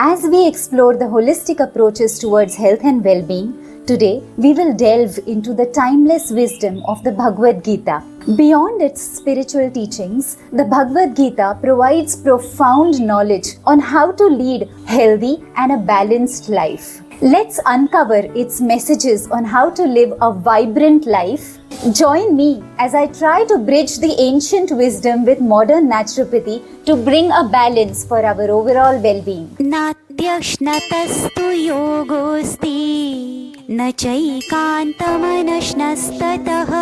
As we explore the holistic approaches towards health and well-being, today we will delve into the timeless wisdom of the Bhagavad Gita. Beyond its spiritual teachings, the Bhagavad Gita provides profound knowledge on how to lead healthy and a balanced life. Let's uncover its messages on how to live a vibrant life. Join me as I try to bridge the ancient wisdom with modern naturopathy to bring a balance for our overall well-being. नात्यश्नतस्तु योगोऽस्ति न चैकान्तमनश्नस्ततः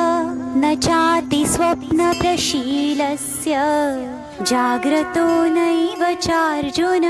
न चाति स्वप्नप्रशीलस्य जाग्रतो नैव चार्जुन.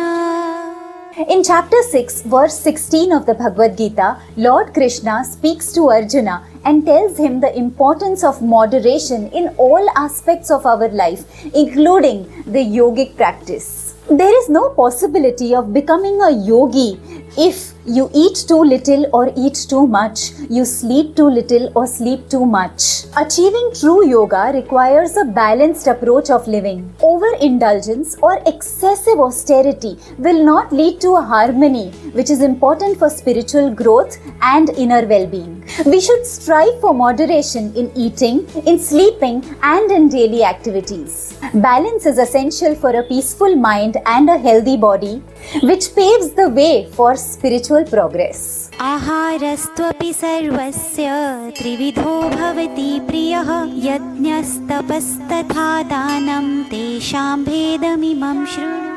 In chapter 6, verse 16 of the Bhagavad Gita, Lord Krishna speaks to Arjuna and tells him the importance of moderation in all aspects of our life, including the yogic practice. There is no possibility of becoming a yogi if you eat too little or eat too much, you sleep too little or sleep too much. Achieving true yoga requires a balanced approach of living. Overindulgence or excessive austerity will not lead to a harmony, which is important for spiritual growth and inner well-being. We should strive for moderation in eating, in sleeping, and in daily activities. Balance is essential for a peaceful mind and a healthy body, which paves the way for spiritual progress. आहारस्त्वपि सर्वस्य त्रिविधो भवति प्रियः यज्ञस्तपस्तथा दानं तेषां भेदमिमं शृणु.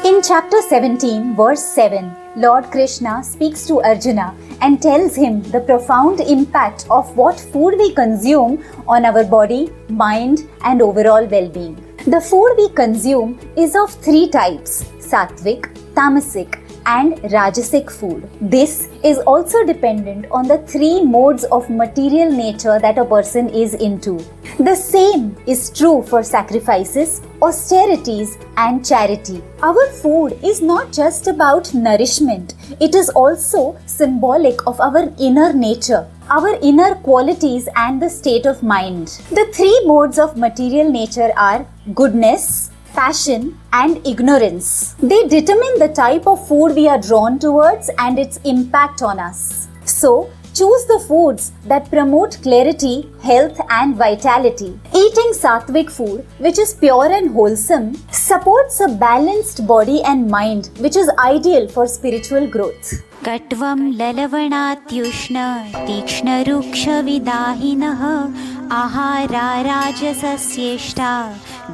In chapter 17, verse 7, Lord Krishna speaks to Arjuna and tells him the profound impact of what food we consume on our body, mind, and overall well-being. The food we consume is of three types: sattvic, tamasic, and rajasic food. This is also dependent on the three modes of material nature that a person is into. The same is true for sacrifices, austerities, and charity. Our food is not just about nourishment, it is also symbolic of our inner nature, our inner qualities, and the state of mind. The three modes of material nature are goodness, passion, and ignorance. They determine the type of food we are drawn towards and its impact on us. So, choose the foods that promote clarity, health, and vitality. Eating sattvic food, which is pure and wholesome, supports a balanced body and mind, which is ideal for spiritual growth. कट्वं ललवणात्युष्ण तीक्ष्णरुक्षविदाहिनः आहारा राजसस्येष्टा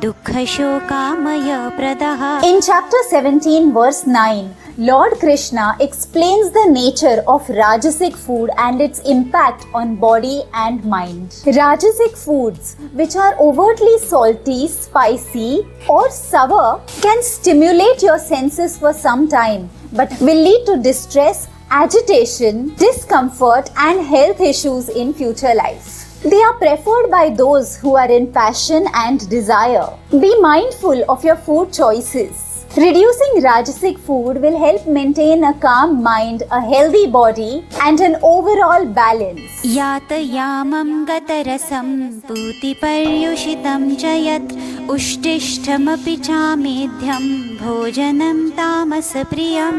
दुःखशोकामयप्रदः. In chapter 17, verse 9, Lord Krishna explains the nature of Rajasic food and its impact on body and mind. Rajasic foods, which are overtly salty, spicy, or sour, can stimulate your senses for some time, but will lead to distress, agitation, discomfort, and health issues in future life. They are preferred by those who are in passion and desire. Be mindful of your food choices. Reducing Rajasic food will help maintain a calm mind, a healthy body, and an overall balance. यातयामं गतरसं पूतिपर्युषितं च यत् उष्टिष्ठमपि चामेध्यं भोजनं तामसप्रियम्.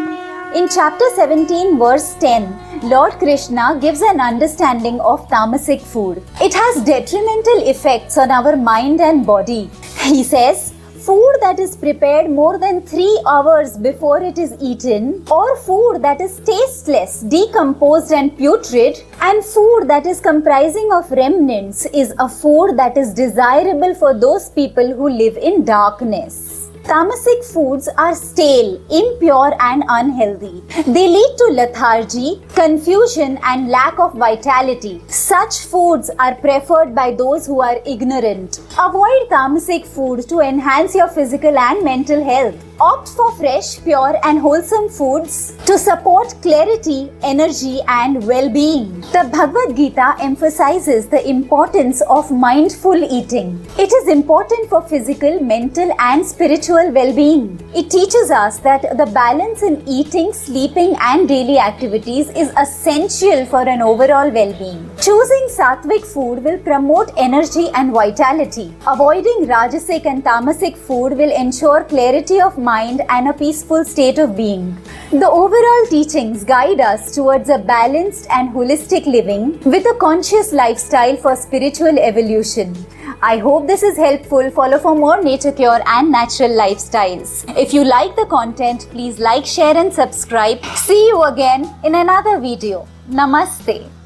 In chapter 17, verse 10, Lord Krishna gives an understanding of tamasic food. It has detrimental effects on our mind and body. He says, food that is prepared more than 3 hours before it is eaten, or food that is tasteless, decomposed, and putrid, and food that is comprising of remnants is a food that is desirable for those people who live in darkness. Tamasic foods are stale, impure, and unhealthy. They lead to lethargy, confusion, and lack of vitality. Such foods are preferred by those who are ignorant. Avoid tamasic food to enhance your physical and mental health. Opt for fresh, pure, and wholesome foods to support clarity, energy, and well-being. The Bhagavad Gita emphasizes the importance of mindful eating. It is important for physical, mental, and spiritual well-being. It teaches us that the balance in eating, sleeping, and daily activities is essential for an overall well-being. Choosing sattvic food will promote energy and vitality. Avoiding Rajasic and Tamasic food will ensure clarity of mind mind and a peaceful state of being. The overall teachings guide us towards a balanced and holistic living with a conscious lifestyle for spiritual evolution. I hope this is helpful. Follow for more nature cure and natural lifestyles. If you like the content, please like, share and subscribe. See you again in another video. Namaste.